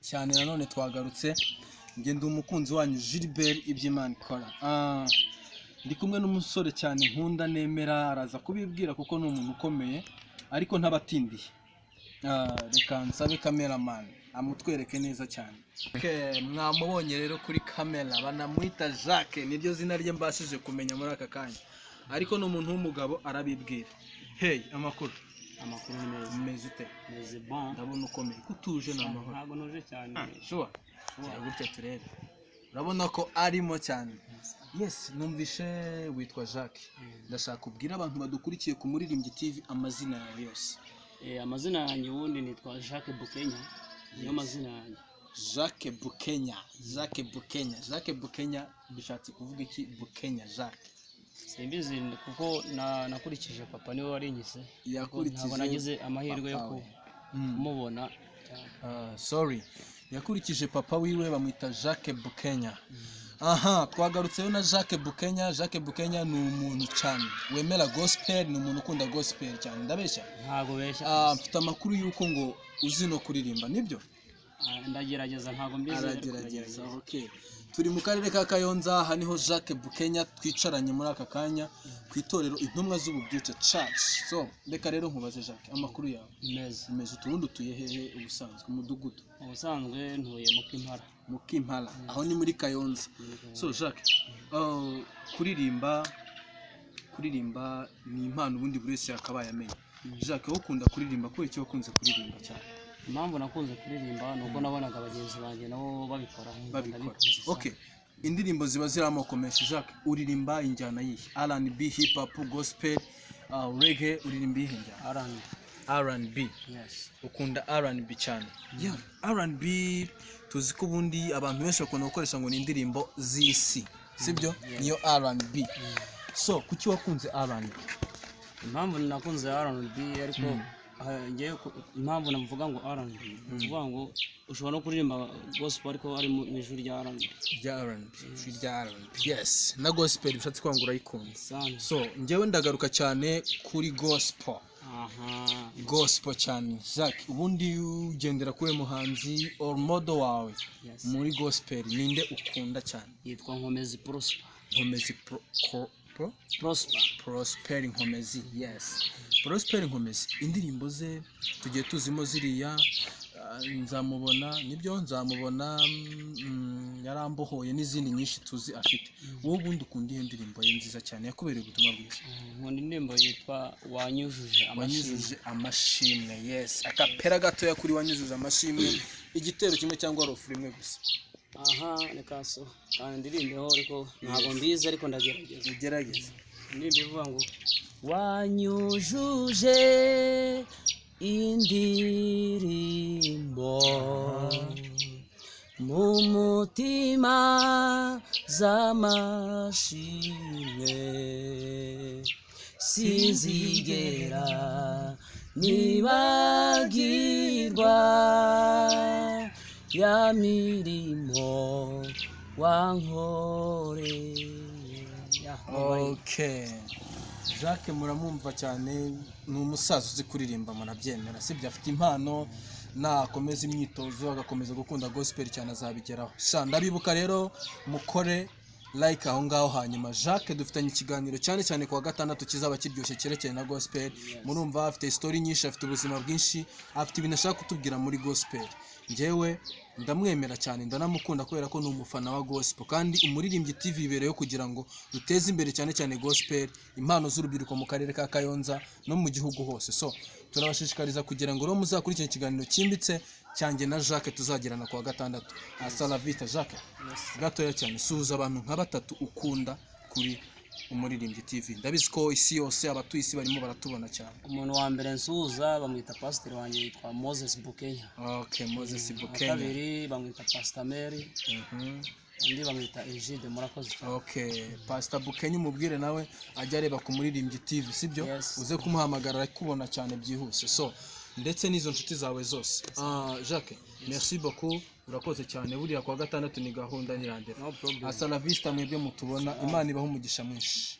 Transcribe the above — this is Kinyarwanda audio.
cyane nanone twagarutse ngende umukunzi wanyu Gilbert iby'Imana ikora. Ndi kumwe n'umusore cyane nkunda nemera araza kubibwira kuko ni umuntu ukomeye ariko ntabatindiye. Reka nsabe cameraman amutwereke neza cyane. Mwamubonye rero kuri kamera banamwita Jacques, niryo zina rye mbashije kumenya muri aka kanya, ariko ni umuntu w'umugabo arabibwira. Hey, amakuru neza. Meze ute? Meze bon. Ndabona ukomeye kutuje na mahoro. Ntago noje cyane. Sure. Gutya turebe. Urabona ko arimo cyane. Yes, numvishe witwa Jacques. Ndashaka kubwira abantu badukurikiye ku Muririmbyi TV amazina yawe yose. Amazina yanjye ubundi nitwa Jacques Bukenya. Niyo mazina yanjye. Jacques Bukenya. Jacques Bukenya bishatse kuvuga iki? Bukenya Jacques. Simbizi kuko nakurikije papa niwe warinyise. Yakurikije. Ntabwo nagize amahirwe yo kumubona. Sorry. Yakurikije papa wiwe bamwita Jacques Bukenya. Twagarutseyo na Jacques Bukenya. Jacques Bukenya ni umuntu cyane wemera gospel, ni umuntu ukunda gospel cyane. Ndabeshya? Ntago beshya. Mfite amakuru yuko ngo uzi no kuririmba, nibyo? Ndagerageza, ntago mbizi. Aragerageza. Okay. Turi mu karere ka Kayonza, aha niho Jacques Bukenya twicaranye muri aka kanya ku itorero Intumwa z'Ububyutse Church. So, reka rero nkubaze Jacques, amakuru yawe? Meze utubundi utuye hehe ubusanzwe? Umudugudu? Ubusanzwe ntuye mu Kimpala. Aho ni muri Kayonza. So Jacques, kuririmba ni impano ubundi buri wese yakabaye amenya. Jacques, wowe ukunda kuririmba, kubera iki wakunze kuririmba cyane? Impamvu nakunze kuririmba nuko nabonaga abagenzi banjye nabo babikora. Okay. Indirimbo ziba ziri amoko menshi. Jacques, uririmba injyana yihe? R&B, hip hop, gospel, reggae, uririmba ihe njyana? R&B. Yes. Ukunda R&B cyane? Yeah. R&B tuzi ko ubundi abantu benshi bakunda gukoresha ngo ni indirimbo z'isi, sibyo? Niyo R&B. So, kuki wakunze R&B? Impamvu nakunze R&B ariko ngiye impamvu navuga ngo R&B uvuga ngo ushobora no kuririmba gospel ariko ari mu ijuru rya R&B. Yes, na gospel bishatse kwanga urayikunda. So ngewe ndagaruka cyane kuri gospel. Gospel cyane. Jacques, ubundi ugendera kuri muhanzi or model wawe muri gospel ninde ukunda cyane? Yitwa Nkomezi Prosper. Prosper Nkomezi. Yes. Prosper Nkomezi, indirimbo ze tugiye tuzimo ziriya nzamubona yarambohoye n'izindi nyinshi tuzi afite. Wowe ubundi ukunda iyo ndirimbo ye nziza cyane yakubereye ubutumwa bwiza? Nkunda indirimbo yitwa Wanyujuje Amashimwe. Yes. Akapera gatoya kuri Wanyujuje Amashimwe, igitero kimwe cyangwa rofu rimwe gusa. Reka so kandi ndirimbeho ariko ntabwo mbizi ariko ndagerageza. Ugerageza. Indirimbo ivuga ngo wanyujuje indirimbo mu mutima z'amashimwe, sinzigera nibagirwa ya mirimo wankoreye. Okay. Jacques muramwumva cyane, ni umusaza uzi kuririmba, murabyemera sibyo? Afite impano, nakomeza imyitozo agakomeza gukunda gospel cyane azabigeraho. Ndabibuka rero mukore like aho ngaho. Hanyuma Jacques dufitanye ikiganiro cyane ku wa gatandatu kizaba kiryoshye cyerekeye na gospel. Murumva afite story nyinshi, afite ubuzima bwinshi, afite ibintu ashaka kutubwira muri gospel. Njyewe ndamwemera cyane, ndanamukunda kubera ko ni umufana wa gospel, kandi Umuririmbyi TV ibereyeho kugira ngo duteze imbere cyane gospel, impano z'urubyiruko mu karere ka Kayonza no mu gihugu hose. So turabashishikariza kugira ngo rero muzakurikire ikiganiro cyimbitse cyanjye na Jacques tuzagirana ku wa gatandatu. Asala vita Jacques. Gatoya cyane suhuza abantu nka batatu ukunda kuri Umuririmbyi TV. Ndabizi ko isi yose abatuye isi barimo baratubona cyane. Umuntu wa mbere nsuhuza bamwita pastor wanjye yitwa Moses Bukenya. Okay, Moses Bukenya. Kabiri bamwita Pastor Mary. Undi bamwita Egide. Murakoze. Okay, Pastor Bukenya umubwire nawe ajya areba ku Muririmbyi TV, sibyo? Uze kumuhamagara kubona cyane byihuse. So ndetse n'izo nshuti zawe zose. Jacques, merci beaucoup. Urakoze cyane. Buriya kwa gatandatu ni gahunda nyirandera. No problem. Asala vista mwebwe mutubona. Imana ibaho umugisha mwinshi.